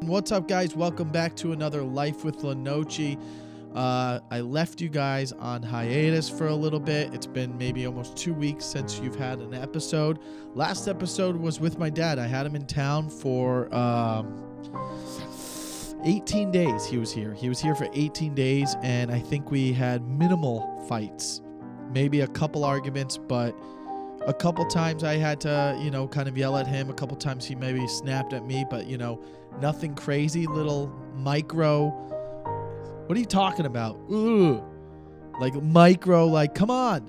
What's up, guys? Welcome back to another Life with Lenoci. I left you guys on hiatus for a little bit. It's been maybe almost 2 weeks since you've had an episode. Last episode was with my dad. I had him in town for 18 days. He was here. He was here for 18 days, and I think we had minimal fights. Maybe a couple arguments, but a couple times I had to, kind of yell at him. A couple times he maybe snapped at me, but, nothing crazy. Little micro. What are you talking about? Ugh. Like micro, like, come on.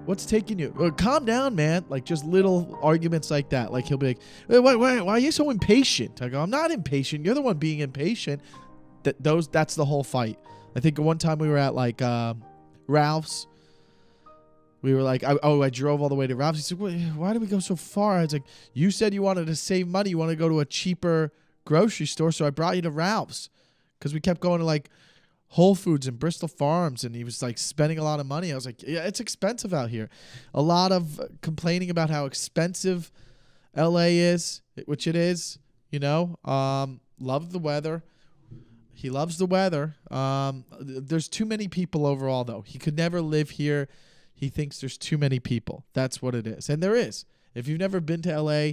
What's taking you? Calm down, man. Like just little arguments like that. Like he'll be like, why are you so impatient? I go, I'm not impatient. You're the one being impatient. That's the whole fight. I think one time we were at like Ralph's. We were like, I drove all the way to Ralph's. He said, why did we go so far? I was like, you said you wanted to save money. You want to go to a cheaper grocery store, so I brought you to Ralph's. Because we kept going to like Whole Foods and Bristol Farms, and he was like spending a lot of money. I was like, yeah, it's expensive out here. A lot of complaining about how expensive LA is, which it is, Love the weather. He loves the weather. There's too many people overall, though. He could never live here. He thinks there's too many people. That's what it is. And there is. If you've never been to LA,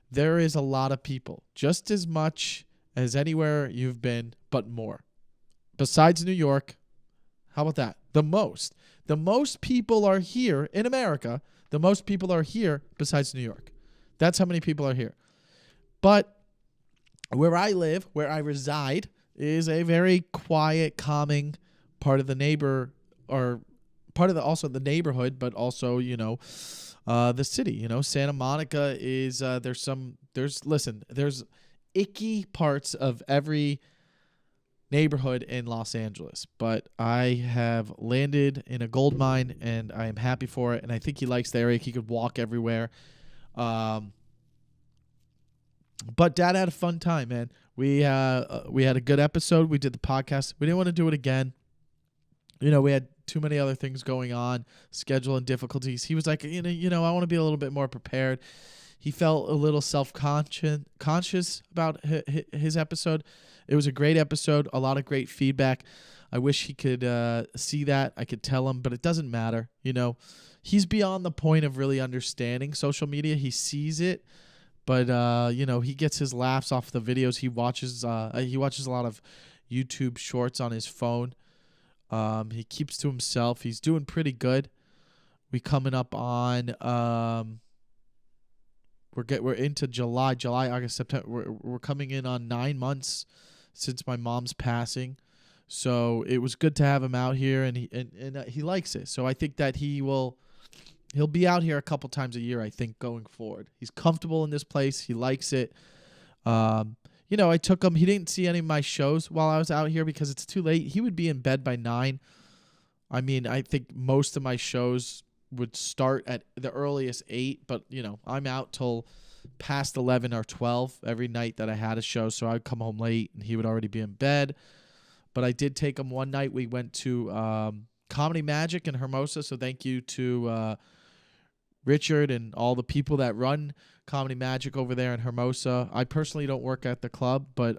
there is a lot of people. Just as much as anywhere you've been, but more. Besides New York, how about that? The most people are here in America. The most people are here besides New York. That's how many people are here. But where I live, where I reside, is a very quiet, calming part of the also the neighborhood, but also, the city. Santa Monica is, there's icky parts of every neighborhood in Los Angeles, but I have landed in a gold mine and I am happy for it. And I think he likes the area. He could walk everywhere. But Dad had a fun time, man. We had a good episode. We did the podcast. We didn't want to do it again. We had too many other things going on, scheduling difficulties. He was like, I want to be a little bit more prepared. He felt a little self-conscious about his episode. It was a great episode, a lot of great feedback. I wish he could see that. I could tell him, but it doesn't matter. He's beyond the point of really understanding social media. He sees it, but he gets his laughs off the videos. He watches a lot of YouTube shorts on his phone. He keeps to himself. He's doing pretty good. We coming up on we're into July, August, September. We're coming in on 9 months since my mom's passing. So it was good to have him out here, and he likes it. So I think that he'll be out here a couple times a year, I think, going forward. He's comfortable in this place. He likes it. I took him. He didn't see any of my shows while I was out here because it's too late. He would be in bed by 9. I mean, I think most of my shows would start at the earliest 8, but, I'm out till past 11 or 12 every night that I had a show, so I'd come home late, and he would already be in bed. But I did take him one night. We went to Comedy Magic in Hermosa, so thank you to Richard and all the people that run Comedy Magic over there in Hermosa. I personally don't work at the club, but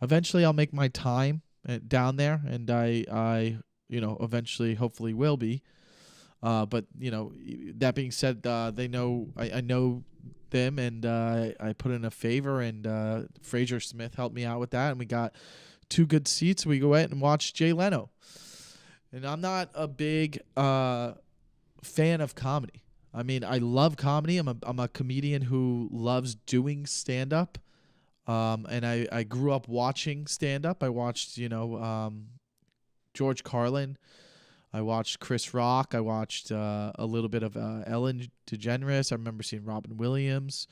eventually I'll make my time down there, and I eventually hopefully will be. But that being said, they know I know them, and I put in a favor, and Fraser Smith helped me out with that, and we got 2 good seats. We went and watched Jay Leno, and I'm not a big fan of comedy. I mean, I love comedy. I'm a comedian who loves doing stand-up, and I grew up watching stand-up. I watched, George Carlin. I watched Chris Rock. I watched a little bit of Ellen DeGeneres. I remember seeing Robin Williams.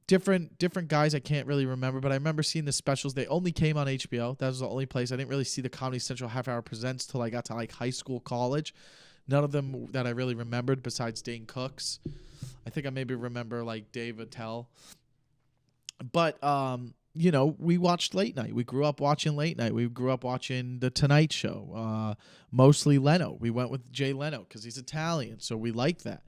Different guys I can't really remember, but I remember seeing the specials. They only came on HBO. That was the only place. I didn't really see the Comedy Central Half Hour Presents till I got to like high school, college. None of them that I really remembered besides Dane Cooks. I think I maybe remember like Dave Attell. But we watched late night. We grew up watching late night. We grew up watching The Tonight Show, mostly Leno. We went with Jay Leno because he's Italian, so we like that.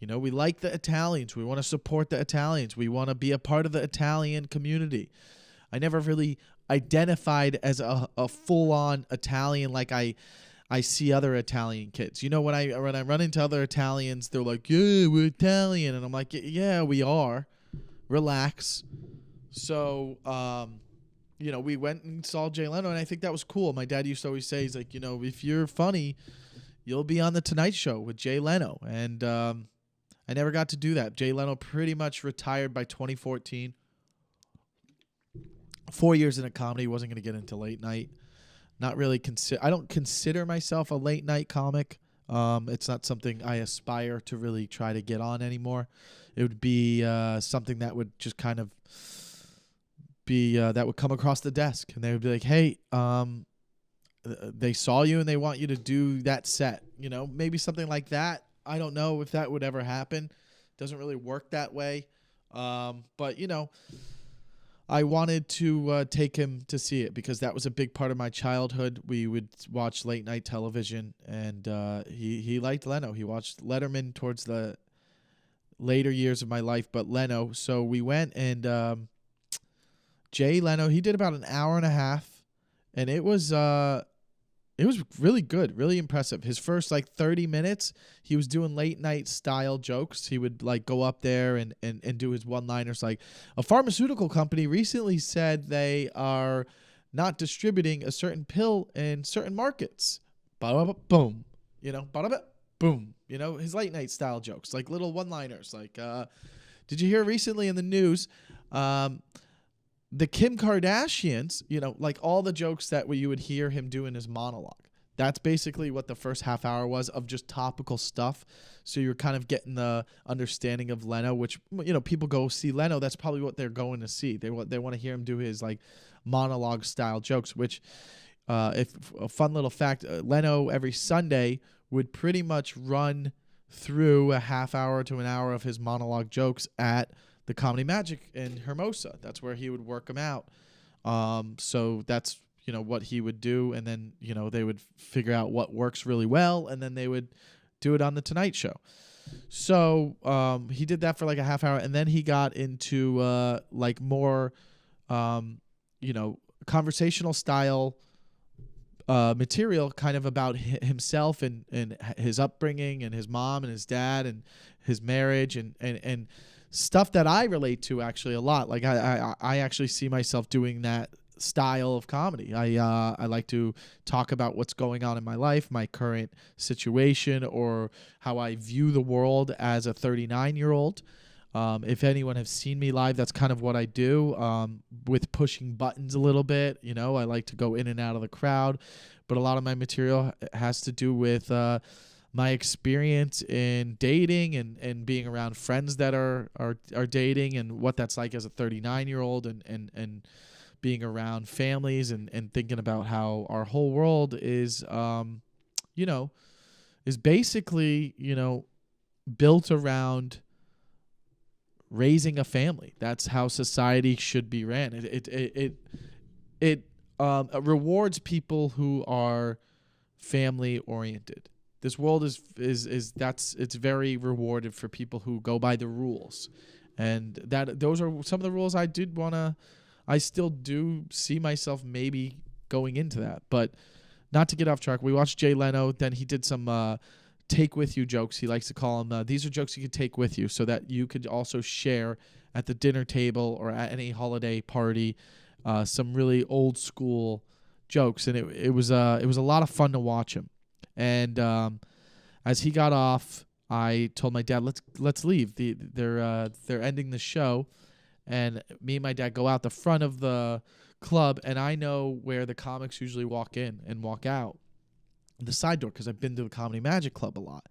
You know, we like the Italians. We want to support the Italians. We want to be a part of the Italian community. I never really identified as a full-on Italian like I see other Italian kids. You know, when I run into other Italians, they're like, yeah, we're Italian. And I'm like, yeah, we are. Relax. So, you know, we went and saw Jay Leno, and I think that was cool. My dad used to always say, he's like, you know, if you're funny, you'll be on The Tonight Show with Jay Leno. And I never got to do that. Jay Leno pretty much retired by 2014. 4 years in a comedy, wasn't going to get into late night. Not really I don't consider myself a late night comic. It's not something I aspire to really try to get on anymore. It would be something that would just kind of be that would come across the desk, and they would be like, hey, they saw you and they want you to do that set. You know, maybe something like that. I don't know if that would ever happen. Doesn't really work that way. But, you know, I wanted to take him to see it because that was a big part of my childhood. We would watch late night television, and he liked Leno. He watched Letterman towards the later years of my life, but Leno. So we went, and Jay Leno, he did about an hour and a half, and it was really good, really impressive. His first 30 minutes, he was doing late night style jokes. He would go up there and do his one-liners like, a pharmaceutical company recently said they are not distributing a certain pill in certain markets. Boom. You know, boom. You know, his late night style jokes, like little one-liners. Like, did you hear recently in the news, the Kim Kardashians, you know, like all the jokes that you would hear him do in his monologue. That's basically what the first half hour was, of just topical stuff. So you're kind of getting the understanding of Leno, which, you know, people go see Leno. That's probably what they're going to see. They want to hear him do his monologue style jokes, which if a fun little fact, Leno every Sunday would pretty much run through a half hour to an hour of his monologue jokes at the Comedy Magic in Hermosa. That's where he would work them out. So that's, you know, what he would do. And then, you know, they would figure out what works really well, and then they would do it on The Tonight Show. So he did that for a half hour, and then he got into more, you know, conversational style material, kind of about himself and his upbringing and his mom and his dad and his marriage and stuff that I relate to actually a lot. Like I actually see myself doing that style of comedy. I like to talk about what's going on in my life, my current situation, or how I view the world as a 39-year-old. If anyone has seen me live, that's kind of what I do, with pushing buttons a little bit. You know, I like to go in and out of the crowd, but a lot of my material has to do with my experience in dating and being around friends that are dating, and what that's like as a 39-year-old, and being around families and thinking about how our whole world is, you know, is basically, you know, built around raising a family. That's how society should be ran. It rewards people who are family oriented. This world is it's very rewarded for people who go by the rules, and those are some of the rules I still do see myself maybe going into that. But not to get off track, we watched Jay Leno. Then he did some take with you jokes. He likes to call them, these are jokes you could take with you, so that you could also share at the dinner table or at any holiday party, some really old school jokes. And it was a lot of fun to watch him. And as he got off, I told my dad, let's leave. They're ending the show. And me and my dad go out the front of the club, and I know where the comics usually walk in and walk out, the side door, because I've been to the Comedy Magic Club a lot.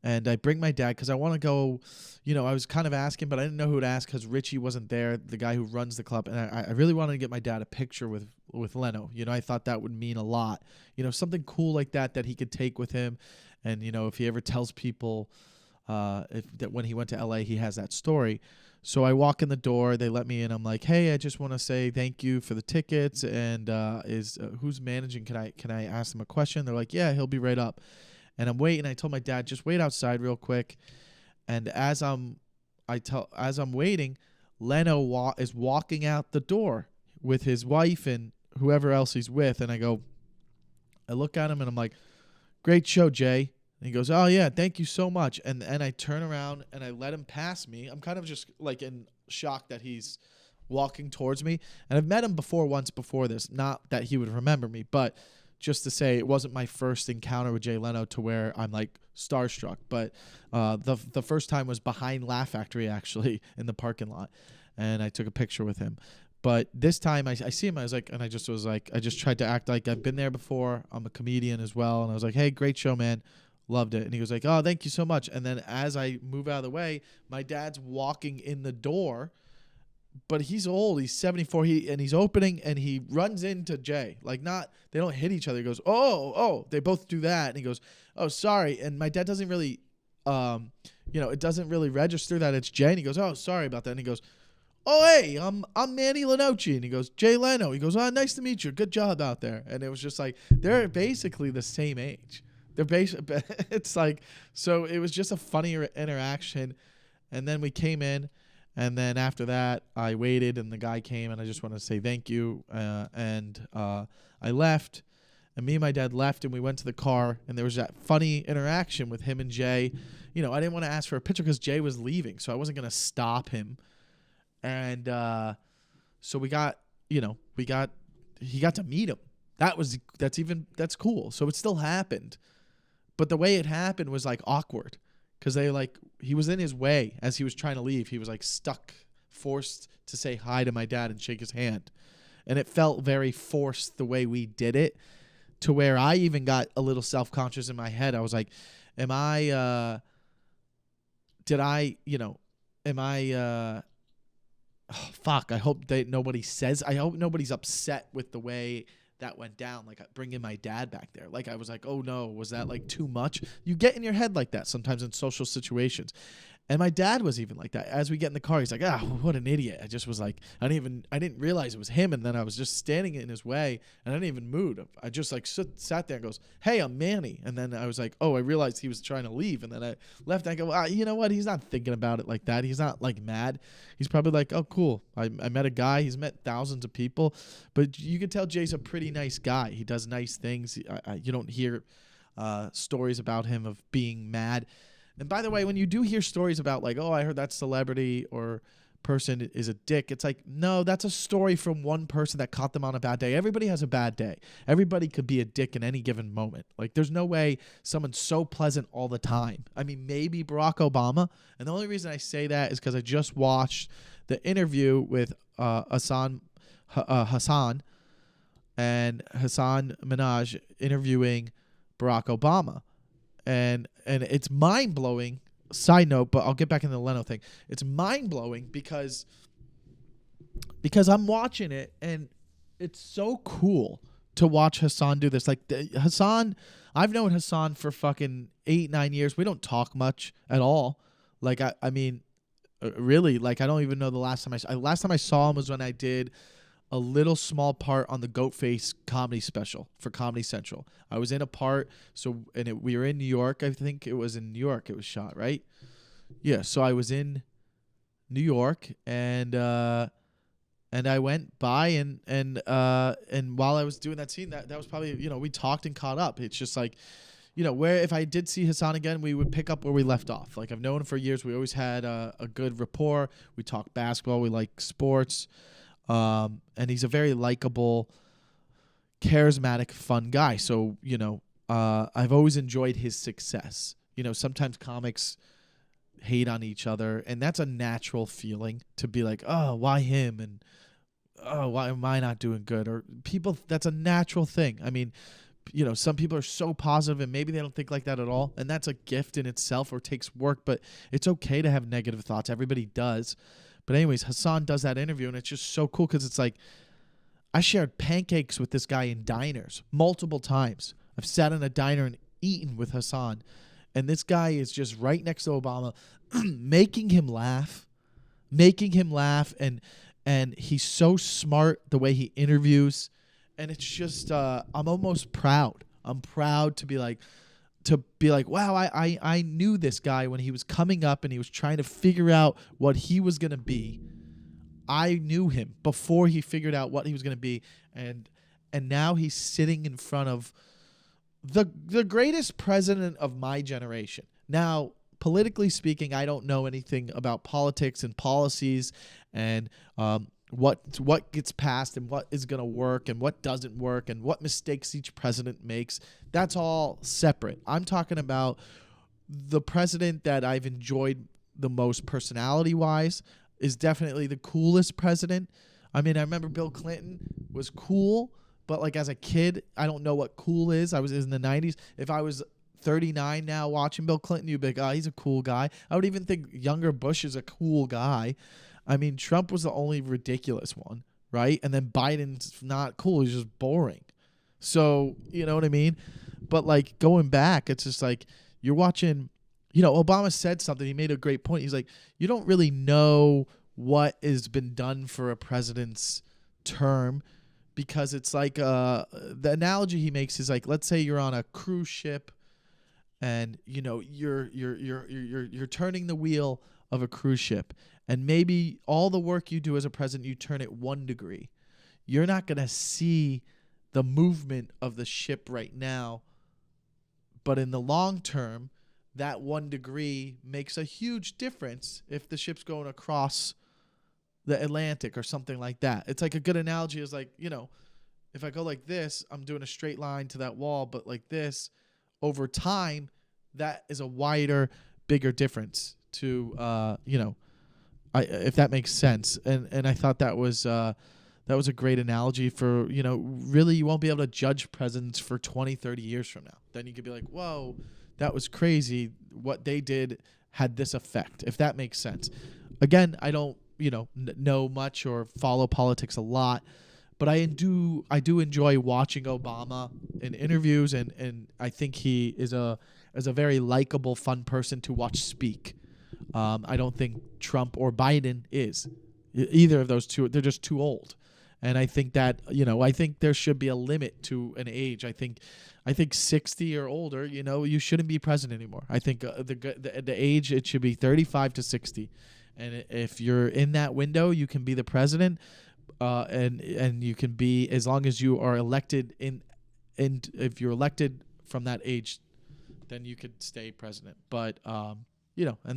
And I bring my dad because I want to go, you know, I was kind of asking, but I didn't know who to ask because Richie wasn't there, the guy who runs the club. And I really wanted to get my dad a picture with Leno. You know, I thought that would mean a lot. You know, something cool like that he could take with him. And, you know, if he ever tells people that when he went to L.A., he has that story. So I walk in the door, they let me in. I'm like, hey, I just want to say thank you for the tickets. And who's managing? Can I ask them a question? They're like, yeah, he'll be right up. And I'm waiting. I told my dad, just wait outside real quick. And as I'm waiting, Leno is walking out the door with his wife and whoever else he's with. And I look at him and I'm like, great show, Jay. And he goes, oh, yeah, thank you so much. And I turn around and I let him pass me. I'm kind of just like in shock that he's walking towards me. And I've met him once before this. Not that he would remember me, but just to say it wasn't my first encounter with Jay Leno to where I'm like starstruck. But the first time was behind Laugh Factory, actually, in the parking lot. And I took a picture with him. But this time I see him, I just tried to act like I've been there before. I'm a comedian as well. And I was like, hey, great show, man. Loved it. And he goes like, oh, thank you so much. And then as I move out of the way, my dad's walking in the door, but he's old. He's 74. And he's opening and he runs into Jay. Like they don't hit each other. He goes, oh, they both do that. And he goes, oh, sorry. And my dad doesn't really, it doesn't really register that it's Jay. And he goes, oh, sorry about that. And he goes, oh, hey, I'm Manny Lenoci. And he goes, Jay Leno. He goes, oh, nice to meet you. Good job out there. And it was just like, they're basically the same age. It's like, so it was just a funny interaction. And then we came in, and then after that, I waited, and the guy came, and I just wanted to say thank you. And I left, and me and my dad left, and we went to the car, and there was that funny interaction with him and Jay. I didn't want to ask for a picture because Jay was leaving, so I wasn't going to stop him. And so he got to meet him. That's cool. So it still happened. But the way it happened was like awkward because he was in his way as he was trying to leave. He was like stuck, forced to say hi to my dad and shake his hand. And it felt very forced the way we did it, to where I even got a little self-conscious in my head. I was like, I hope I hope nobody's upset with the way that went down. Like bringing my dad back there. Like I was like, oh no, was that like too much? You get in your head like that sometimes in social situations. And my dad was even like that. As we get in the car, he's like, what an idiot. I just was like, I didn't realize it was him. And then I was just standing in his way and I didn't even move. I just like sat there and goes, hey, I'm Manny. And then I was like, oh, I realized he was trying to leave. And then I left and I go, you know what? He's not thinking about it like that. He's not like mad. He's probably like, oh, cool. I met a guy. He's met thousands of people. But you can tell Jay's a pretty nice guy. He does nice things. You don't hear stories about him of being mad. And by the way, when you do hear stories about like, oh, I heard that celebrity or person is a dick, it's like, no, that's a story from one person that caught them on a bad day. Everybody has a bad day. Everybody could be a dick in any given moment. Like there's no way someone's so pleasant all the time. I mean, maybe Barack Obama. And the only reason I say that is because I just watched the interview with Hassan and Hassan Minhaj interviewing Barack Obama. And it's mind-blowing. Side note, but I'll get back into the Leno thing. It's mind-blowing because I'm watching it, and it's so cool to watch Hassan do this. Like, Hassan, I've known Hassan for fucking 8-9 years. We don't talk much at all. Like, I mean, really, like, I don't even know the last time I saw him was when I did a little small part on the Goatface comedy special for Comedy Central. I was in a part, we were in New York. I think it was in New York it was shot, right? Yeah, so I was in New York, and I went by, and while I was doing that scene, that was probably, we talked and caught up. It's just like, where if I did see Hassan again, we would pick up where we left off. Like, I've known him for years. We always had a good rapport. We talk basketball. We like sports. And he's a very likable, charismatic, fun guy. So, I've always enjoyed his success. Sometimes comics hate on each other, and that's a natural feeling to be like, oh, why him? And, oh, why am I not doing good? Or people, that's a natural thing. I mean, some people are so positive and maybe they don't think like that at all. And that's a gift in itself or takes work, but it's okay to have negative thoughts. Everybody does. But anyways, Hassan does that interview, and it's just so cool because it's like I shared pancakes with this guy in diners multiple times. I've sat in a diner and eaten with Hassan, and this guy is just right next to Obama, making him laugh, and he's so smart the way he interviews, and it's just I'm almost proud. I'm proud to be like, to be like, wow, I knew this guy when he was coming up and he was trying to figure out what he was going to be. I knew him before he figured out what he was going to be. And now he's sitting in front of the greatest president of my generation. Now, politically speaking, I don't know anything about politics and policies and what gets passed and what is going to work and what doesn't work and what mistakes each president makes. That's all separate. I'm talking about the president that I've enjoyed the most personality-wise is definitely the coolest president. I mean, I remember Bill Clinton was cool, but like as a kid, I don't know what cool is. I was in the 90s. If I was 39 now watching Bill Clinton, you'd be like, oh, he's a cool guy. I would even think younger Bush is a cool guy. I mean, Trump was the only ridiculous one, right? And then Biden's not cool. He's just boring. So, you know what I mean? But like going back, it's just like you're watching, Obama said something. He made a great point. He's like, you don't really know what has been done for a president's term because it's like the analogy he makes is like, let's say you're on a cruise ship and, you're turning the wheel of a cruise ship. And maybe all the work you do as a president, you turn it 1 degree. You're not going to see the movement of the ship right now. But in the long term, that 1 degree makes a huge difference if the ship's going across the Atlantic or something like that. It's like a good analogy is like, if I go like this, I'm doing a straight line to that wall. But like this, over time, that is a wider, bigger difference to, if that makes sense. And I thought that was a great analogy for, really you won't be able to judge presidents for 20, 30 years from now. Then you could be like, whoa, that was crazy. What they did had this effect, if that makes sense. Again, I don't, know much or follow politics a lot, but I do enjoy watching Obama in interviews, and I think he is a very likable, fun person to watch speak. I don't think Trump or Biden is. Either of those two. They're just too old. And I think that, I think there should be a limit to an age. I think 60 or older, you shouldn't be president anymore. I think the age, it should be 35 to 60. And if you're in that window, you can be the president, and you can be, as long as you are elected and if you're elected from that age, then you could stay president. But, and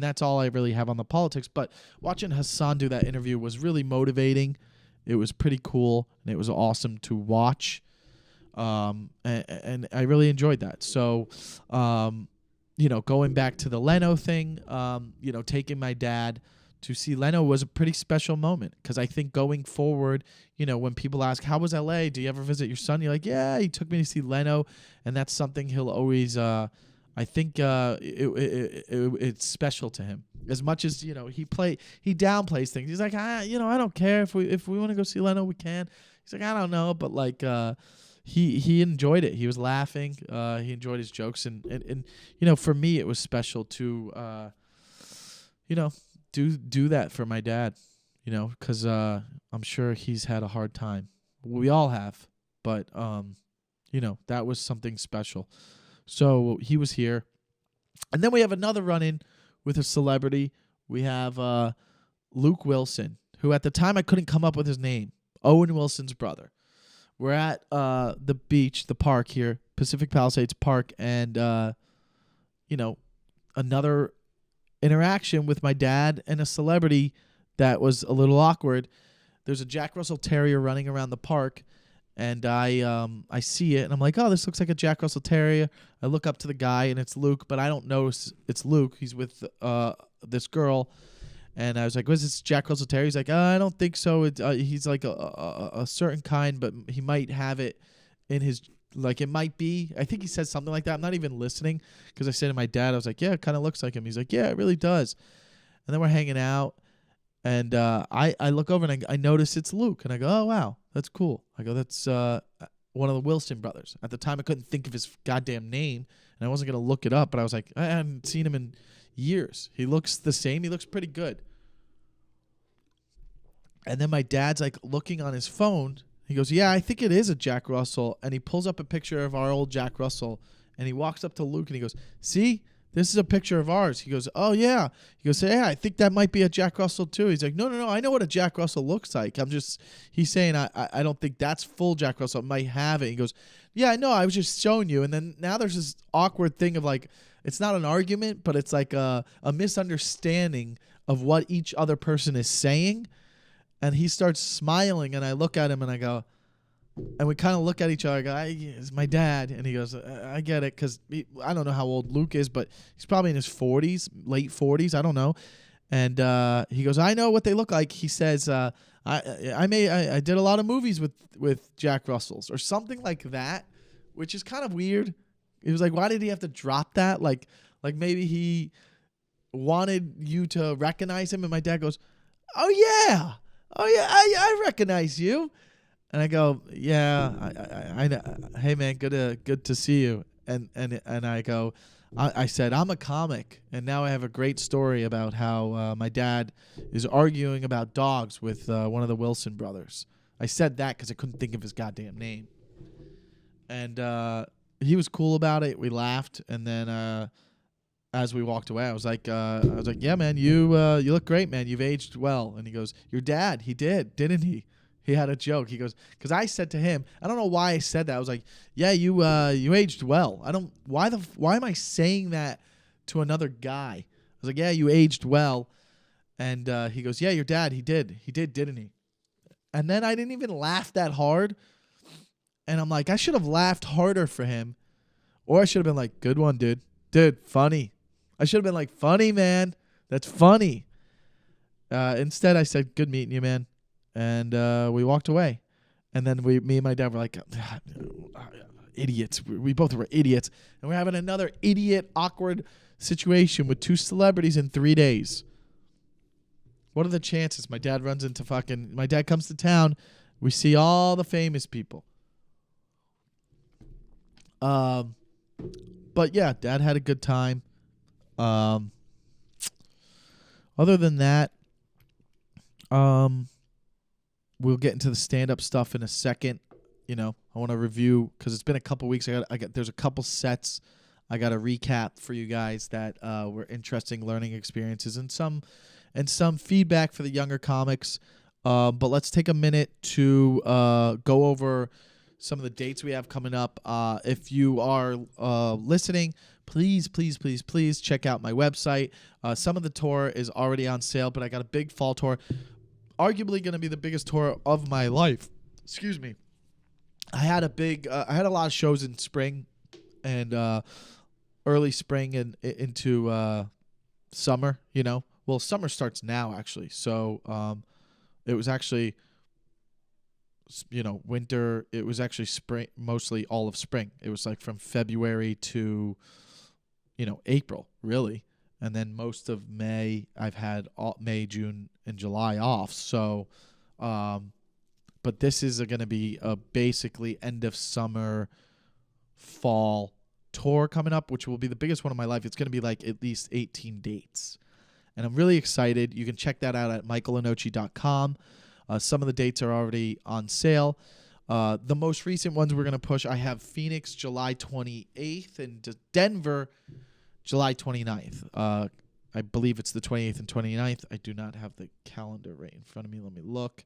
that's all I really have on the politics. But watching Hassan do that interview was really motivating. It was pretty cool, and it was awesome to watch. And I really enjoyed that. So, going back to the Leno thing, taking my dad to see Leno was a pretty special moment because I think going forward, when people ask, how was LA? Do you ever visit your son? You're like, yeah, he took me to see Leno. And that's something he'll always, I think it's special to him. As much as, he downplays things. He's like, I don't care if we want to go see Leno, we can. He's like, I don't know. But like, he enjoyed it. He was laughing. He enjoyed his jokes. And for me, it was special to, do that for my dad, because I'm sure he's had a hard time. We all have, but that was something special. So he was here, and then we have another run-in with a celebrity. We have Luke Wilson, who at the time I couldn't come up with his name. Owen Wilson's brother. We're at the beach, the park here, Pacific Palisades Park, and another interaction with my dad and a celebrity that was a little awkward. There's a Jack Russell Terrier running around the park, and I see it, and I'm like, oh, this looks like a Jack Russell Terrier. I look up to the guy, and it's Luke, but I don't notice it's Luke. He's with this girl, and I was like, was this Jack Russell Terrier? He's like, I don't think so. He's like a certain kind, but he might have it in his, like it might be. I think he said something like that. I'm not even listening because I said to my dad, I was like, yeah, it kind of looks like him. He's like, yeah, it really does. And then we're hanging out, and I look over, and I notice it's Luke, and I go, oh, wow, that's cool. I go, that's one of the Wilson brothers. At the time, I couldn't think of his goddamn name, and I wasn't going to look it up, but I was like, I haven't seen him in years. He looks the same. He looks pretty good. And then my dad's like looking on his phone. He goes, yeah, I think it is a Jack Russell. And he pulls up a picture of our old Jack Russell, And he walks up to Luke and he goes, see, this is a picture of ours. He goes, oh, yeah. He goes, yeah, I think that might be a Jack Russell too. He's like, no, I know what a Jack Russell looks like. He's saying, I don't think that's full Jack Russell. It might have it. He goes, yeah, I know. I was just showing you. And then now there's this awkward thing of like, it's not an argument, but it's like a misunderstanding of what each other person is saying. And he starts smiling and I look at him and I go, and we kind of look at each other. I go, it's my dad. And he goes, I get it. Because I don't know how old Luke is, but he's probably in his 40s, late 40s. I don't know. And he goes, I know what they look like. He says, I did a lot of movies with Jack Russells or something like that, which is kind of weird. He was like, why did he have to drop that? Like maybe he wanted you to recognize him. And my dad goes, oh, yeah, I recognize you. And I go, yeah, I hey man, good to see you. And I go, I said I'm a comic, and now I have a great story about how my dad is arguing about dogs with one of the Wilson brothers. I said that because I couldn't think of his goddamn name. And he was cool about it. We laughed, and then as we walked away, I was like, yeah, man, you look great, man. You've aged well. And he goes, your dad, he didn't he? He had a joke. He goes, because I said to him, I don't know why I said that. I was like, yeah, you aged well. Why am I saying that to another guy? I was like, yeah, you aged well. And he goes, yeah, your dad, he did, didn't he? And then I didn't even laugh that hard. And I'm like, I should have laughed harder for him. Or I should have been like, good one, dude. Dude, funny. I should have been like, funny, man. That's funny. Instead, I said, good meeting you, man. And we walked away. And then me and my dad were like, idiots. We both were idiots. And we're having another idiot, awkward situation with two celebrities in 3 days. What are the chances? My dad comes to town. We see all the famous people. But yeah, Dad had a good time. Other than that, we'll get into the stand-up stuff in a second. You know, I want to review because it's been a couple weeks. There's a couple sets I got to recap for you guys that were interesting learning experiences and some feedback for the younger comics. But let's take a minute to go over some of the dates we have coming up. If you are listening, please check out my website. Some of the tour is already on sale, but I got a big fall tour, arguably going to be the biggest tour of my life. Excuse me. I had a lot of shows in spring and early spring and into summer. You know, well, summer starts now actually, so it was actually, you know, winter. It was actually spring, mostly all of spring. It was like from February to, you know, April, really. And then most of May, I've had May, June, and July off. So, but this is going to be a basically end of summer, fall tour coming up, which will be the biggest one of my life. It's going to be like at least 18 dates. And I'm really excited. You can check that out at michaellenoci.com. Some of the dates are already on sale. The most recent ones we're going to push, I have Phoenix July 28th and Denver July 29th. I believe it's the 28th and 29th. I do not have the calendar right in front of me. Let me look.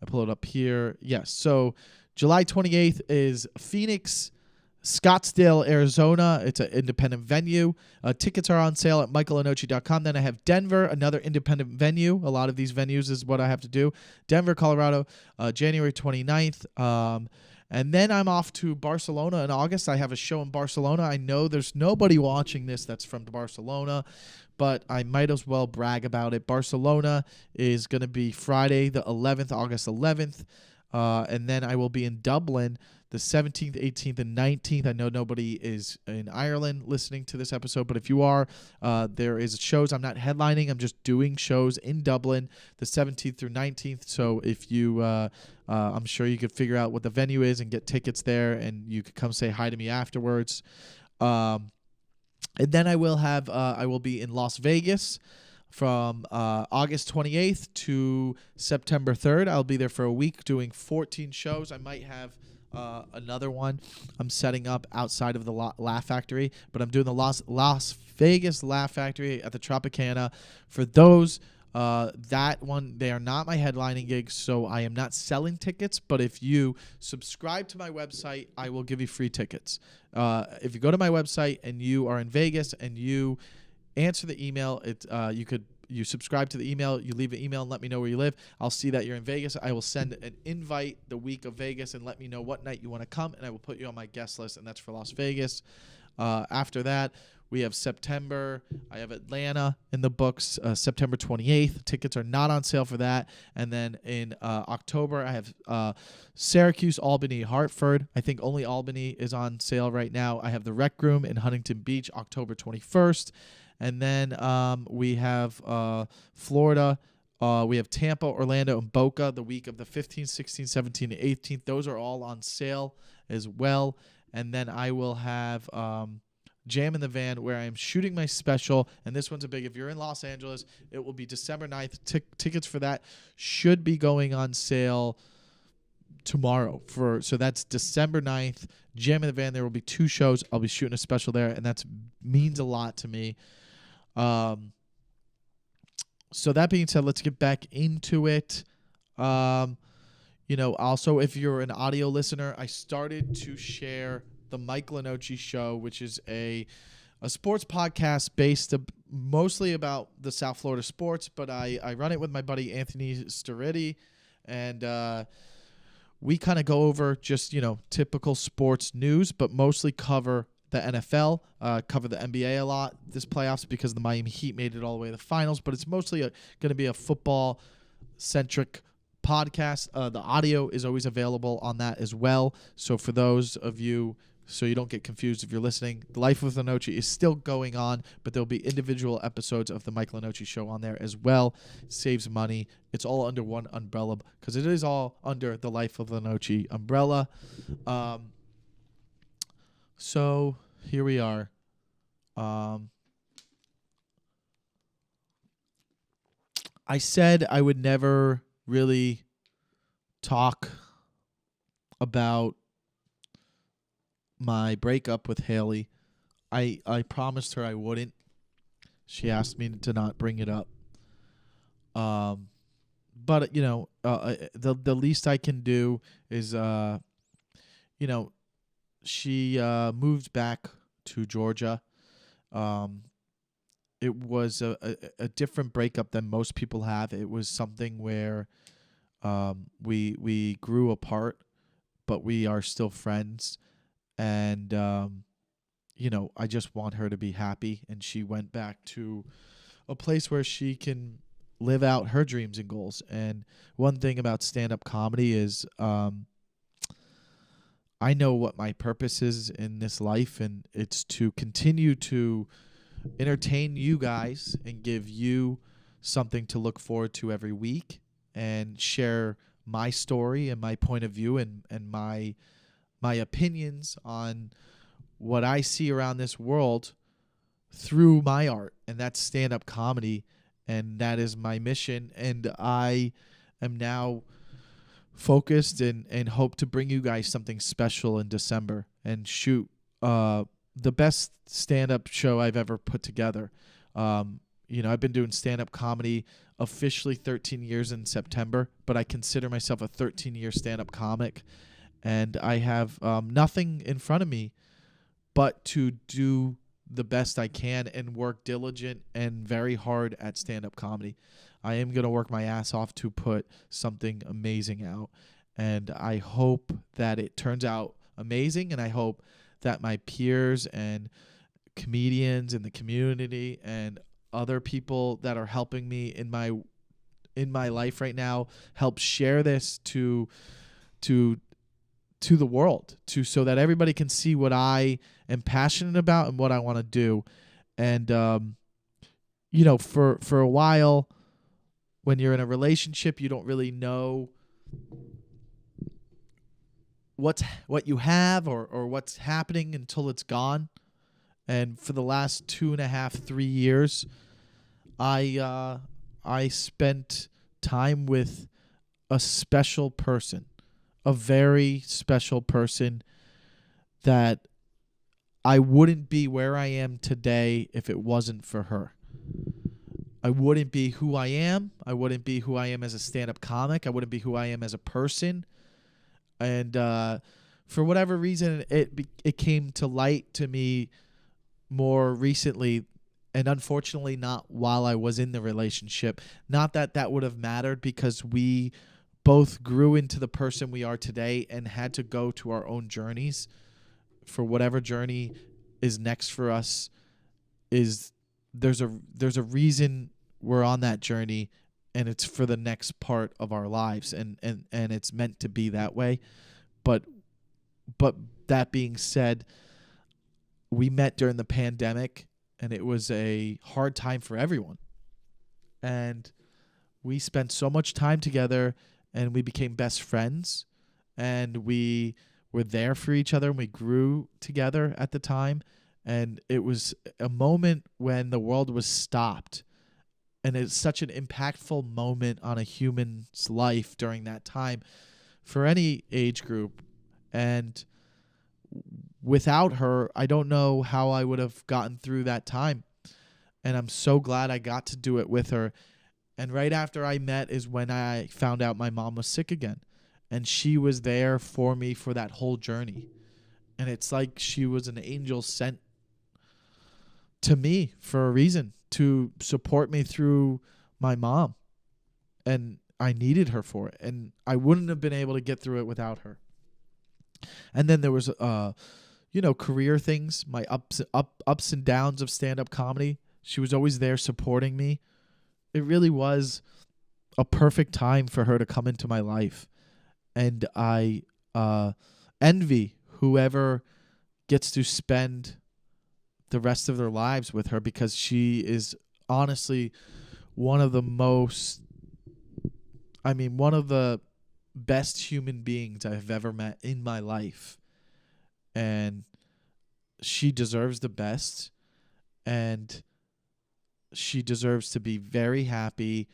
I pull it up here. Yes, so July 28th is Phoenix, Scottsdale, Arizona. It's an independent venue. Tickets are on sale at michaellenoci.com. Then I have Denver, another independent venue. A lot of these venues is what I have to do. Denver, Colorado, January 29th. And then I'm off to Barcelona in August. I have a show in Barcelona. I know there's nobody watching this that's from Barcelona, but I might as well brag about it. Barcelona is going to be Friday the 11th, August 11th. And then I will be in Dublin the 17th, 18th, and 19th. I know nobody is in Ireland listening to this episode, but if you are, there is shows. I'm not headlining. I'm just doing shows in Dublin the 17th through 19th. So if you, I'm sure you could figure out what the venue is and get tickets there, and you could come say hi to me afterwards. And then I will be in Las Vegas from August 28th to September 3rd. I'll be there for a week doing 14 shows. I might have another one I'm setting up outside of the Laugh Factory, but I'm doing the Las Vegas Laugh Factory at the Tropicana. For those, that one, they are not my headlining gigs, so I am not selling tickets, but if you subscribe to my website, I will give you free tickets. If you go to my website and you are in Vegas and you answer the email, you subscribe to the email, you leave an email and let me know where you live. I'll see that you're in Vegas. I will send an invite the week of Vegas and let me know what night you want to come, and I will put you on my guest list, and that's for Las Vegas. After that, we have September. I have Atlanta in the books, September 28th. Tickets are not on sale for that. And then in October, I have Syracuse, Albany, Hartford. I think only Albany is on sale right now. I have the Rec Room in Huntington Beach, October 21st. And then we have Florida. We have Tampa, Orlando, and Boca the week of the 15th, 16th, 17th, and 18th. Those are all on sale as well. And then I will have Jam in the Van, where I am shooting my special. And this one's a big. If you're in Los Angeles, it will be December 9th. Tickets for that should be going on sale tomorrow. So that's December 9th. Jam in the Van. There will be 2 shows. I'll be shooting a special there, and that means a lot to me. So that being said, let's get back into it. Also, if you're an audio listener, I started to share the Mike Lenoci Show, which is a sports podcast based mostly about the South Florida sports, but I run it with my buddy Anthony Sturriddy, and we kind of go over just, typical sports news, but mostly cover the NFL, cover the NBA a lot this playoffs because the Miami Heat made it all the way to the finals, but it's mostly going to be a football-centric podcast. The audio is always available on that as well. So for those of you, so you don't get confused if you're listening, The Life of Lenoci is still going on, but there'll be individual episodes of the Mike Lenoci Show on there as well. It saves money. It's all under one umbrella because it is all under the Life of Lenoci umbrella. So here we are. I said I would never really talk about my breakup with Haley. I promised her I wouldn't. She asked me to not bring it up. But the least I can do is she moved back to Georgia. It was a different breakup than most people have. It was something where we grew apart, but we are still friends. And, I just want her to be happy. And she went back to a place where she can live out her dreams and goals. And one thing about stand-up comedy is I know what my purpose is in this life, and it's to continue to entertain you guys and give you something to look forward to every week and share my story and my point of view and my opinions on what I see around this world through my art, and that's stand-up comedy, and that is my mission. And I am now focused and hope to bring you guys something special in December and shoot the best stand-up show I've ever put together. I've been doing stand-up comedy officially 13 years in September, but I consider myself a 13-year stand-up comic, and I have nothing in front of me but to do the best I can and work diligent and very hard at stand-up comedy. I am going to work my ass off to put something amazing out, and I hope that it turns out amazing, and I hope that my peers and comedians in the community and other people that are helping me in my life right now help share this to the world, so that everybody can see what I am passionate about and what I want to do. And for a while, when you're in a relationship, you don't really know what you have or what's happening until it's gone. And for the last 2.5, 3 years, I spent time with a special person, a very special person that I wouldn't be where I am today if it wasn't for her. I wouldn't be who I am. I wouldn't be who I am as a stand-up comic. I wouldn't be who I am as a person. And for whatever reason, it came to light to me more recently, and unfortunately not while I was in the relationship. Not that that would have mattered, because we both grew into the person we are today and had to go to our own journeys. For whatever journey is next for us, is there's a reason we're on that journey, and it's for the next part of our lives, and it's meant to be that way. But that being said, we met during the pandemic, and it was a hard time for everyone. And we spent so much time together, and we became best friends, and we were there for each other, and we grew together at the time. And it was a moment when the world was stopped. And it's such an impactful moment on a human's life during that time for any age group. And without her, I don't know how I would have gotten through that time. And I'm so glad I got to do it with her. And right after I met is when I found out my mom was sick again. And she was there for me for that whole journey. And it's like she was an angel sent to me for a reason, to support me through my mom. And I needed her for it. And I wouldn't have been able to get through it without her. And then there was career things, my ups and downs of stand-up comedy. She was always there supporting me. It really was a perfect time for her to come into my life. And I envy whoever gets to spend the rest of their lives with her, because she is honestly one of the best human beings I've ever met in my life. And she deserves the best, and she deserves to be very happy,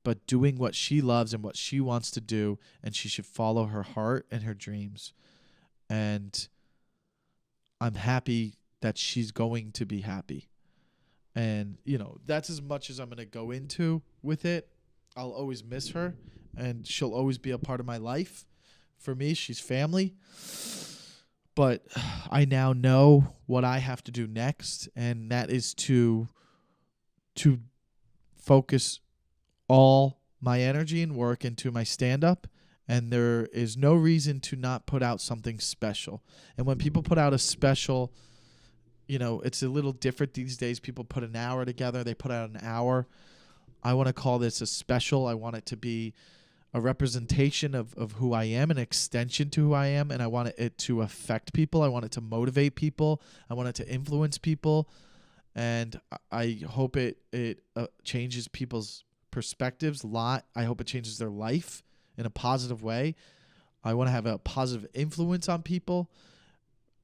but doing what she loves and what she wants to do, and she should follow her heart and her dreams. And I'm happy that she's going to be happy. And, that's as much as I'm going to go into with it. I'll always miss her, and she'll always be a part of my life. For me, she's family. But I now know what I have to do next, and that is to focus all my energy and work into my stand-up. And there is no reason to not put out something special. And when people put out a special, it's a little different these days. People put an hour together. They put out an hour. I want to call this a special. I want it to be a representation of who I am, an extension to who I am, and I want it to affect people. I want it to motivate people. I want it to influence people. And I hope it changes people's perspectives a lot. I hope it changes their life in a positive way. I want to have a positive influence on people.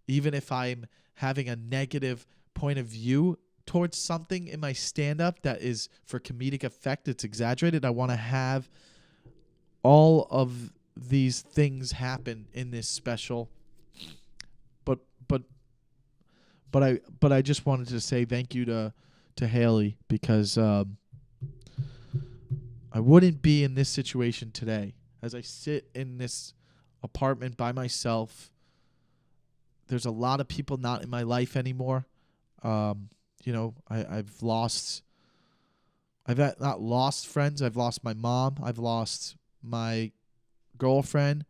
Even if I'm having a negative point of view towards something in my stand-up that is for comedic effect, it's exaggerated, I want to have all of these things happen in this special. But I just wanted to say thank you to Haley, because I wouldn't be in this situation today. As I sit in this apartment by myself, there's a lot of people not in my life anymore. I've not lost friends. I've lost my mom. I've lost my girlfriend.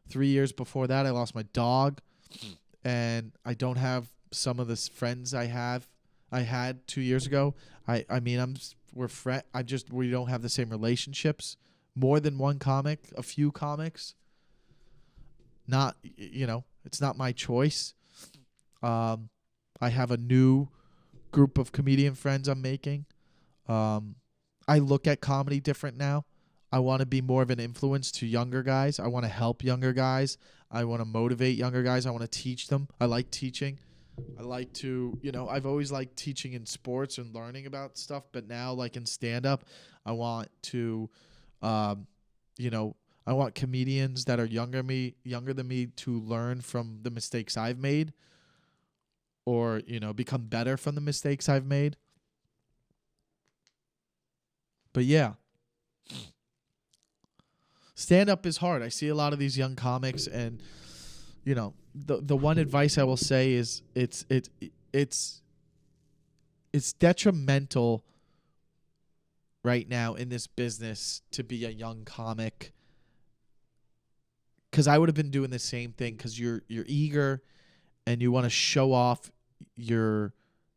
3 years before that, I lost my dog. And I don't have some of the friends I had 2 years ago. We don't have the same relationships. More than one comic, a few comics. Not, it's not my choice. I have a new group of comedian friends I'm making. I look at comedy different now. I want to be more of an influence to younger guys. I want to help younger guys. I want to motivate younger guys. I want to teach them. I like teaching. I like to, I've always liked teaching in sports and learning about stuff, but now, like in stand-up, I want to, I want comedians that are younger than me to learn from the mistakes I've made, or, become better from the mistakes I've made. But yeah, stand up is hard. I see a lot of these young comics, and the one advice I will say is it's detrimental right now in this business to be a young comic, because I would have been doing the same thing, because you're eager and you want to show off your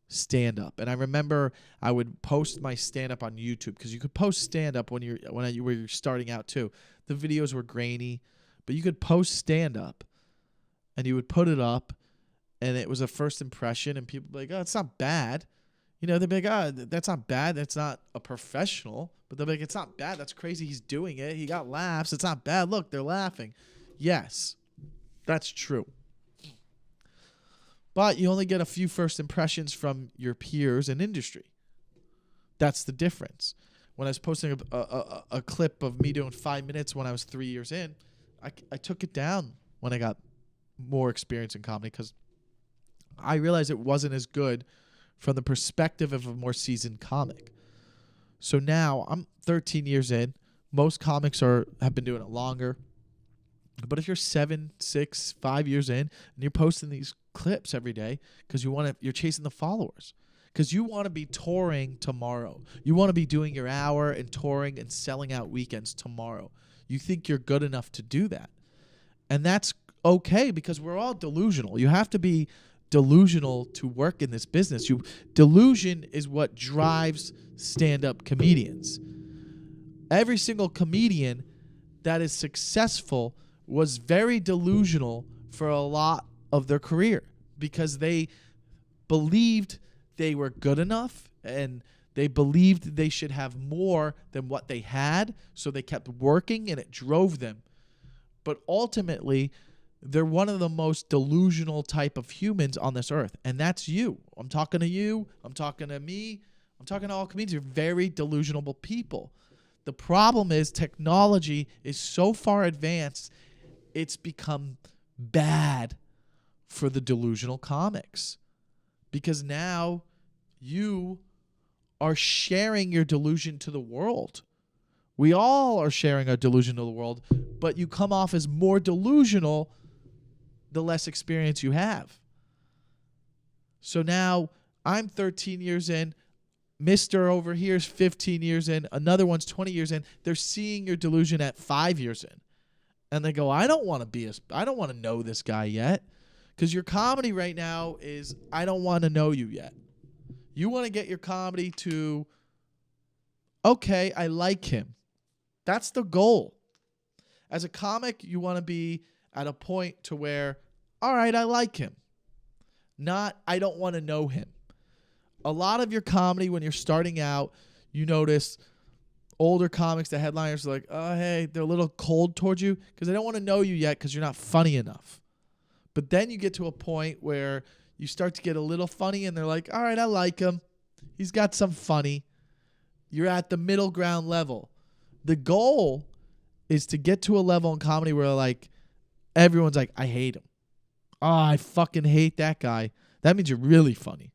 stand-up. And I remember I would post my stand-up on YouTube, because you could post stand-up when you were starting out too. The videos were grainy, but you could post stand-up and you would put it up, and it was a first impression, and people would be like, oh, it's not bad. They'd be like, oh, that's not bad. That's not a professional. But they'll be like, it's not bad. That's crazy. He's doing it. He got laughs. It's not bad. Look, they're laughing. Yes, that's true. But you only get a few first impressions from your peers in industry. That's the difference. When I was posting a clip of me doing 5 minutes when I was 3 years in, I took it down when I got more experience in comedy, because I realized it wasn't as good from the perspective of a more seasoned comic. So now I'm 13 years in. Most comics have been doing it longer. But if you're 7, 6, 5 years in, and you're posting these clips every day because you're chasing the followers, because you want to be touring tomorrow. You want to be doing your hour and touring and selling out weekends tomorrow. You think you're good enough to do that. And that's okay, because we're all delusional. You have to be delusional to work in this business. Delusion is what drives stand-up comedians. Every single comedian that is successful was very delusional for a lot of their career, because they believed they were good enough, and they believed they should have more than what they had, so they kept working, and it drove them. But ultimately, they're one of the most delusional type of humans on this earth, and that's you. I'm talking to you. I'm talking to me. I'm talking to all comedians. You're very delusional people. The problem is technology is so far advanced, it's become bad for the delusional comics, because now you are sharing your delusion to the world. We all are sharing our delusion to the world, but you come off as more delusional the less experience you have. So now I'm 13 years in. Mr. over here is 15 years in. Another one's 20 years in. They're seeing your delusion at 5 years in. And they go, I don't want to know this guy yet. Because your comedy right now is, I don't want to know you yet. You want to get your comedy to, okay, I like him. That's the goal. As a comic, you want to be at a point to where, all right, I like him. Not, I don't want to know him. A lot of your comedy, when you're starting out, you notice older comics, the headliners are like, oh, hey, they're a little cold towards you because they don't want to know you yet because you're not funny enough. But then you get to a point where you start to get a little funny and they're like, all right, I like him. He's got some funny. You're at the middle ground level. The goal is to get to a level in comedy where like everyone's like, I hate him. Oh, I fucking hate that guy. That means you're really funny.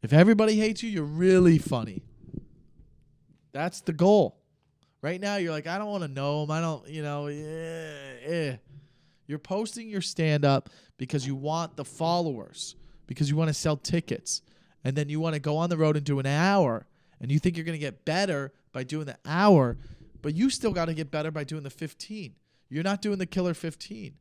If everybody hates you, you're really funny. That's the goal. Right now, you're like, I don't want to know him. I don't, You're posting your stand-up because you want the followers, because you want to sell tickets, and then you want to go on the road and do an hour, and you think you're going to get better by doing the hour, but you still got to get better by doing the 15. You're not doing the killer 15.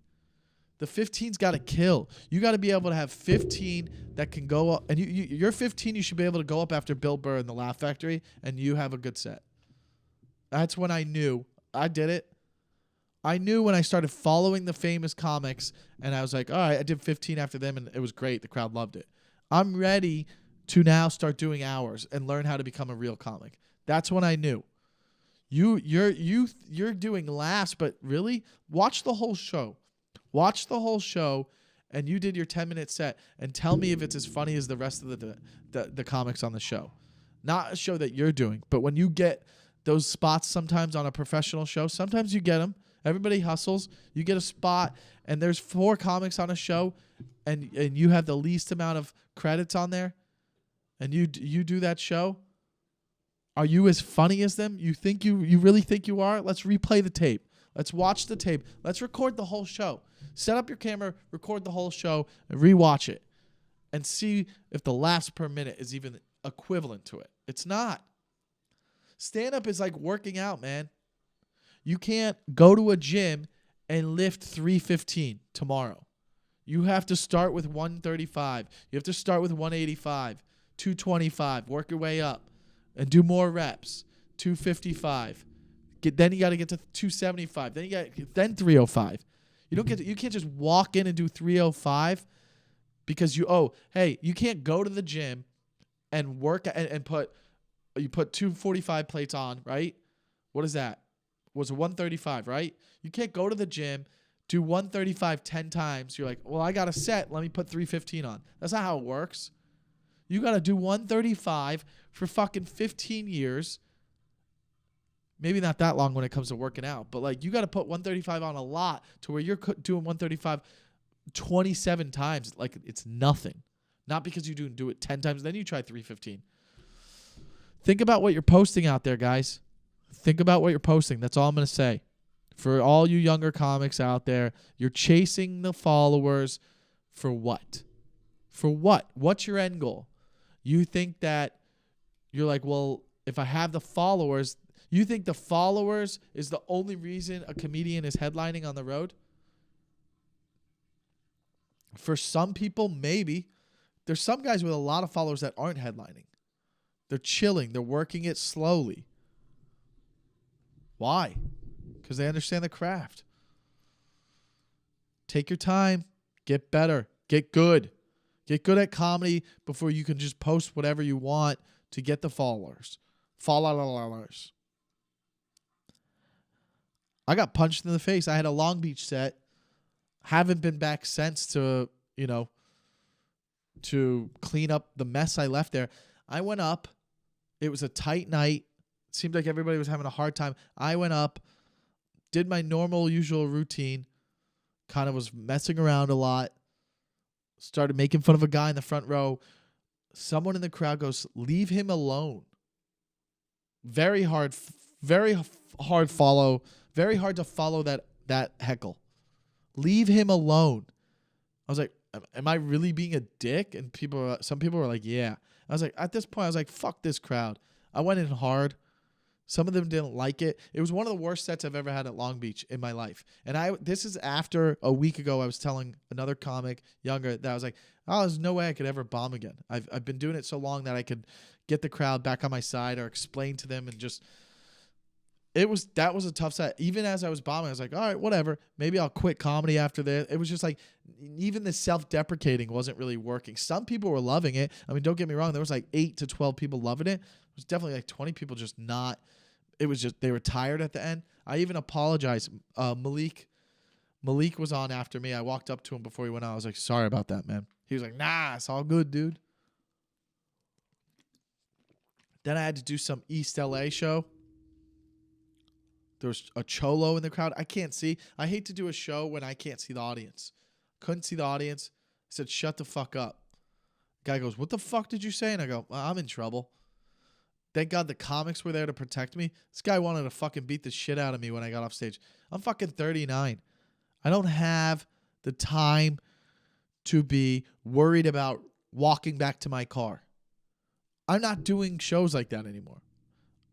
The 15's got to kill. You got to be able to have 15 that can go up. And your 15, you should be able to go up after Bill Burr in the Laugh Factory, and you have a good set. That's when I knew. I did it. I knew when I started following the famous comics, and I was like, all right, I did 15 after them, and it was great. The crowd loved it. I'm ready to now start doing hours and learn how to become a real comic. That's when I knew. You're doing laughs, but really, watch the whole show. Watch the whole show, and you did your 10-minute set, and tell me if it's as funny as the rest of the comics on the show. Not a show that you're doing, but when you get those spots sometimes on a professional show. Sometimes you get them. Everybody hustles. You get a spot, and there's 4 comics on a show, and you have the least amount of credits on there, and you do that show. Are you as funny as them? You think you really think you are? Let's replay the tape. Let's watch the tape. Let's record the whole show. Set up your camera, record the whole show, and rewatch it, and see if the laughs per minute is even equivalent to it. It's not. Stand-up is like working out, man. You can't go to a gym and lift 315 tomorrow. You have to start with 135. You have to start with 185, 225. Work your way up and do more reps. 255. Then you got to get to 275. Then 305. You can't just walk in and do 305 because you can't go to the gym and work and put 245 plates on, right? What is that? Was 135, right? You can't go to the gym, do 135 10 times. You're like, well, I got a set. Let me put 315 on. That's not how it works. You got to do 135 for fucking 15 years. Maybe not that long when it comes to working out, but like you got to put 135 on a lot to where you're doing 135 27 times. Like it's nothing. Not because you do it 10 times, then you try 315. Think about what you're posting out there, guys. Think about what you're posting. That's all I'm going to say. For all you younger comics out there, you're chasing the followers for what? For what? What's your end goal? You think that you're like, well, if I have the followers, you think the followers is the only reason a comedian is headlining on the road? For some people, maybe. There's some guys with a lot of followers that aren't headlining. They're chilling. They're working it slowly. Why? Because they understand the craft. Take your time. Get better. Get good. Get good at comedy before you can just post whatever you want to get the followers. Followers. I got punched in the face. I had a Long Beach set. Haven't been back since to clean up the mess I left there. I went up. It was a tight night. It seemed like everybody was having a hard time. I went up, did my normal, usual routine, kind of was messing around a lot, started making fun of a guy in the front row. Someone in the crowd goes, "Leave him alone." Very hard follow. Very hard to follow that heckle. Leave him alone. I was like, am I really being a dick? And some people were like, yeah. I was like, at this point, I was like, fuck this crowd. I went in hard. Some of them didn't like it. It was one of the worst sets I've ever had at Long Beach in my life. And this is after a week ago, I was telling another comic, younger, that I was like, oh, there's no way I could ever bomb again. I've been doing it so long that I could get the crowd back on my side or explain to them and just... That was a tough set. Even as I was bombing, I was like, all right, whatever. Maybe I'll quit comedy after this. It was just like, even the self-deprecating wasn't really working. Some people were loving it. I mean, don't get me wrong. There was like 8 to 12 people loving it. It was definitely like 20 people just not. It was just, they were tired at the end. I even apologized. Malik was on after me. I walked up to him before he went out. I was like, sorry about that, man. He was like, nah, it's all good, dude. Then I had to do some East LA show. There was a cholo in the crowd. I can't see. I hate to do a show when I can't see the audience. Couldn't see the audience. I said, shut the fuck up. Guy goes, what the fuck did you say? And I go, well, I'm in trouble. Thank God the comics were there to protect me. This guy wanted to fucking beat the shit out of me when I got off stage. I'm fucking 39. I don't have the time to be worried about walking back to my car. I'm not doing shows like that anymore.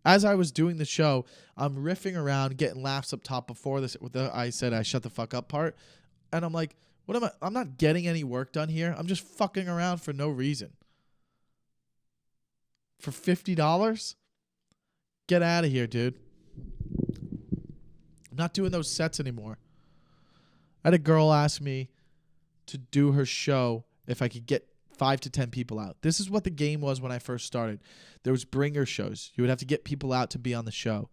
As I was doing the show, I'm riffing around, getting laughs up top before this. I said I shut the fuck up part. And I'm like, what am I? I'm not getting any work done here. I'm just fucking around for no reason. For $50? Get out of here, dude. I'm not doing those sets anymore. I had a girl ask me to do her show if I could get 5 to 10 people out. This is what the game was when I first started. There was bringer shows. You would have to get people out to be on the show.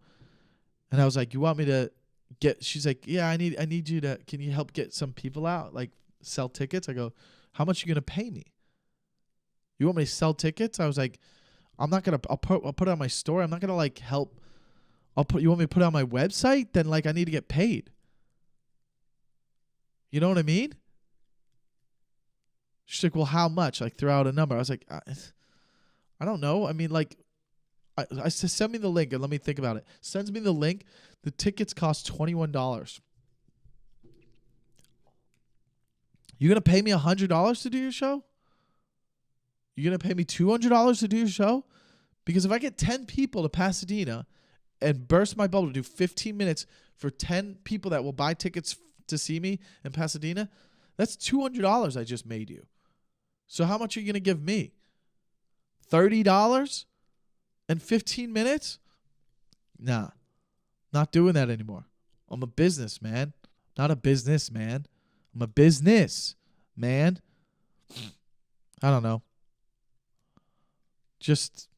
And I was like, you want me to get... She's like, yeah, I need you to... Can you help get some people out? Like, sell tickets? I go, how much are you going to pay me? You want me to sell tickets? I was like, I'm not going to... I'll put it on my story. I'm not going to, like, help You want me to put it on my website? Then like I need to get paid. You know what I mean? She's like, well, how much? Like throw out a number. I was like, I don't know. I mean, like, I said, send me the link and let me think about it. Sends me the link. The tickets cost $21. You gonna pay me $100 to do your show? You gonna pay me $200 to do your show? Because if I get 10 people to Pasadena and burst my bubble to do 15 minutes for 10 people that will buy tickets to see me in Pasadena, that's $200 I just made you. So how much are you gonna give me? $30 and 15 minutes? Nah, not doing that anymore. I'm a businessman, not a businessman. I'm a business man. I don't know. Just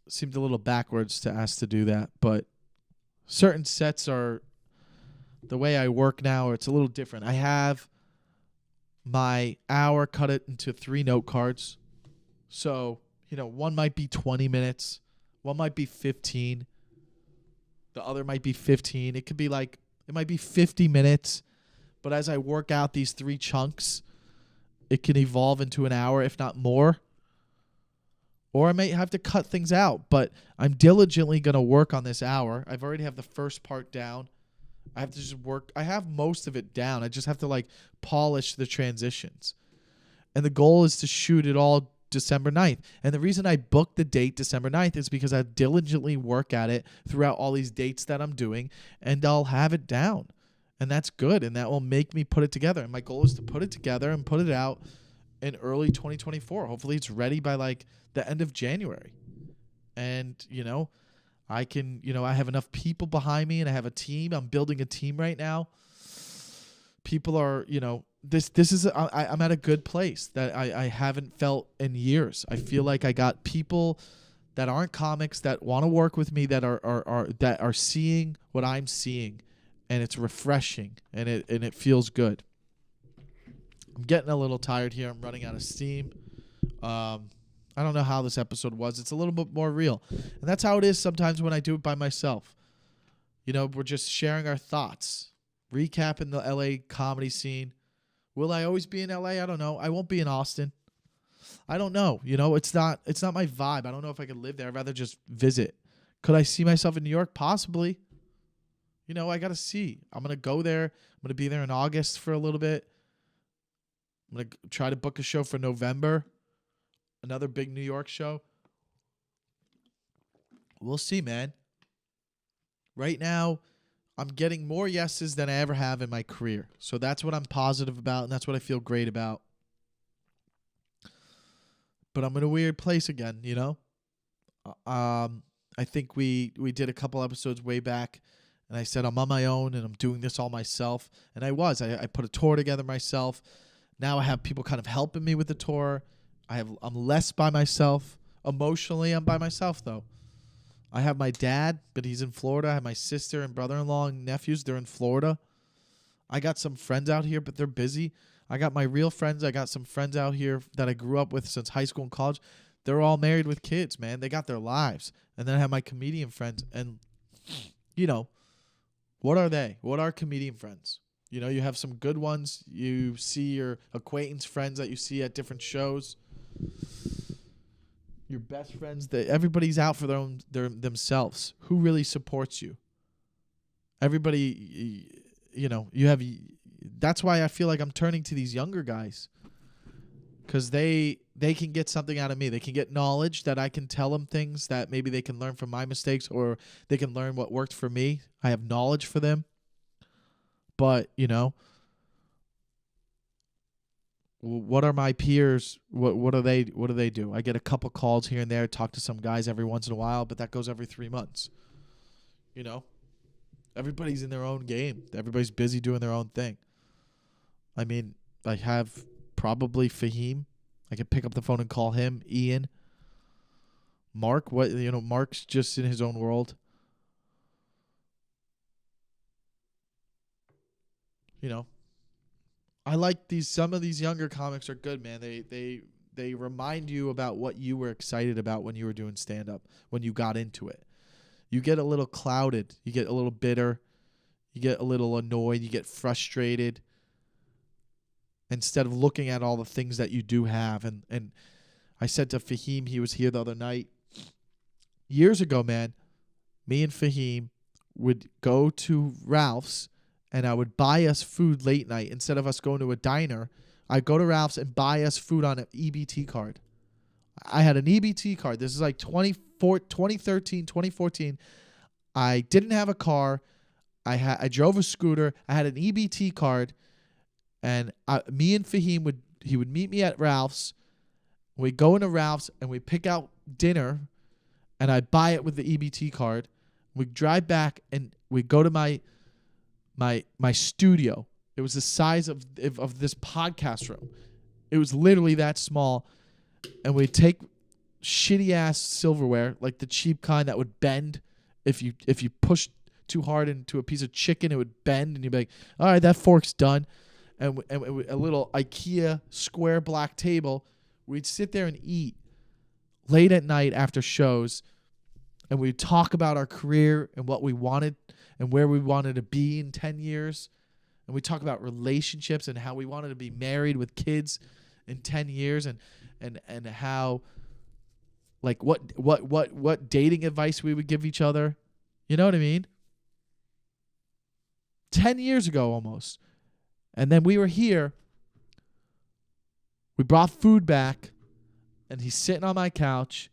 seemed a little backwards to ask to do that, but certain sets are the way I work now. It's a little different. I have my hour cut it into 3 note cards. So, one might be 20 minutes. One might be 15. The other might be 15. It might be 50 minutes. But as I work out these 3 chunks, it can evolve into an hour, if not more. Or I may have to cut things out. But I'm diligently going to work on this hour. I've already have the first part down. I have to just work. I have most of it down. I just have to polish the transitions. And the goal is to shoot it all December 9th. And the reason I booked the date December 9th is because I diligently work at it throughout all these dates that I'm doing. And I'll have it down. And that's good, and that will make me put it together. And my goal is to put it together and put it out in early 2024. Hopefully it's ready by the end of January. And, I can, I have enough people behind me and I have a team. I'm building a team right now. People are, this is, I'm at a good place that I haven't felt in years. I feel like I got people that aren't comics that want to work with me that are seeing what I'm seeing. And it's refreshing, and it feels good. I'm getting a little tired here. I'm running out of steam. I don't know how this episode was. It's a little bit more real. And that's how it is sometimes when I do it by myself. We're just sharing our thoughts, recapping the LA comedy scene. Will I always be in LA? I don't know. I won't be in Austin. I don't know. It's not my vibe. I don't know if I could live there. I'd rather just visit. Could I see myself in New York? Possibly. I got to see. I'm going to go there. I'm going to be there in August for a little bit. I'm going to try to book a show for November. Another big New York show. We'll see, man. Right now, I'm getting more yeses than I ever have in my career. So that's what I'm positive about, and that's what I feel great about. But I'm in a weird place again, I think we did a couple episodes way back. And I said, I'm on my own and I'm doing this all myself. And I was. I put a tour together myself. Now I have people kind of helping me with the tour. I'm less by myself. Emotionally, I'm by myself, though. I have my dad, but he's in Florida. I have my sister and brother-in-law and nephews. They're in Florida. I got some friends out here, but they're busy. I got my real friends. I got some friends out here that I grew up with since high school and college. They're all married with kids, man. They got their lives. And then I have my comedian friends. And, what are they? What are comedian friends? You have some good ones. You see your acquaintance friends that you see at different shows. Your best friends. Everybody's out for themselves. Who really supports you? Everybody, you have. That's why I feel like I'm turning to these younger guys. Because they can get something out of me. They can get knowledge that I can tell them things that maybe they can learn from my mistakes, or they can learn what worked for me. I have knowledge for them. But, what are my peers? What do they do? I get a couple calls here and there, talk to some guys every once in a while, but that goes every 3 months. Everybody's in their own game. Everybody's busy doing their own thing. I mean, I have probably Fahim. I can pick up the phone and call him. Ian. Mark. Mark's just in his own world. I like some of these younger comics are good, man. They remind you about what you were excited about when you were doing stand-up, when you got into it. you get a little clouded. You get a little bitter. You get a little annoyed. You get frustrated. Instead of looking at all the things that you do have. And I said to Fahim, he was here the other night. Years ago, man, me and Fahim would go to Ralph's and I would buy us food late night. Instead of us going to a diner, I'd go to Ralph's and buy us food on an EBT card. I had an EBT card. This is like 2013, 2014. I didn't have a car. I drove a scooter. I had an EBT card. And me and Fahim he would meet me at Ralph's. We'd go into Ralph's and we'd pick out dinner. And I'd buy it with the EBT card. We'd drive back and we'd go to my studio. It was the size of this podcast room. It was literally that small. And we'd take shitty ass silverware, like the cheap kind that would bend. If you pushed too hard into a piece of chicken, it would bend, and you'd be like, all right, that fork's done. And a little IKEA square black table. We'd sit there and eat late at night after shows, and we'd talk about our career and what we wanted and where we wanted to be in 10 years. And we talk about relationships and how we wanted to be married with kids in 10 years and how, like, what dating advice we would give each other. You know what I mean? 10 years ago almost. And then we were here. We brought food back, and he's sitting on my couch,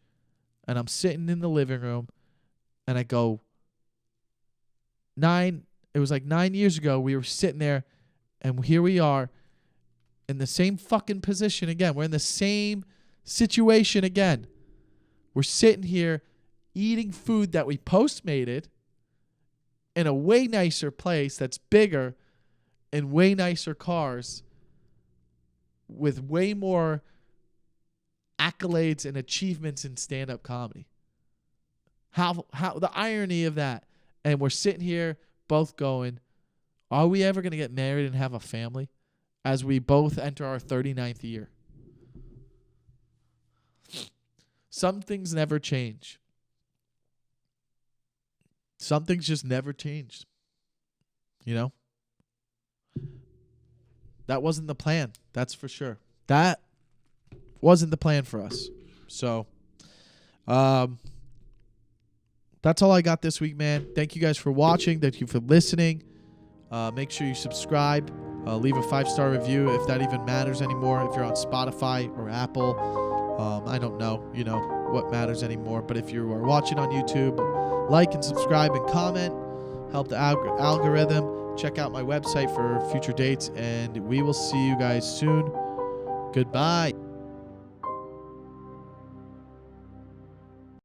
and I'm sitting in the living room, and I go, it was like 9 years ago, we were sitting there, and here we are in the same fucking position again. We're in the same situation again. We're sitting here eating food that we Postmated in a way nicer place that's bigger and way nicer cars with way more accolades and achievements in stand-up comedy. How the irony of that. And we're sitting here both going, are we ever going to get married and have a family as we both enter our 39th year? Some things never change. Some things just never changed. You know? That wasn't the plan. That's for sure. That wasn't the plan for us. So, that's all I got this week, man. Thank you guys for watching. Thank you for listening. Make sure you subscribe. Leave a 5-star review if that even matters anymore. If you're on Spotify or Apple, I don't know, what matters anymore. But if you are watching on YouTube, like and subscribe and comment. Help the algorithm. Check out my website for future dates, and we will see you guys soon. Goodbye.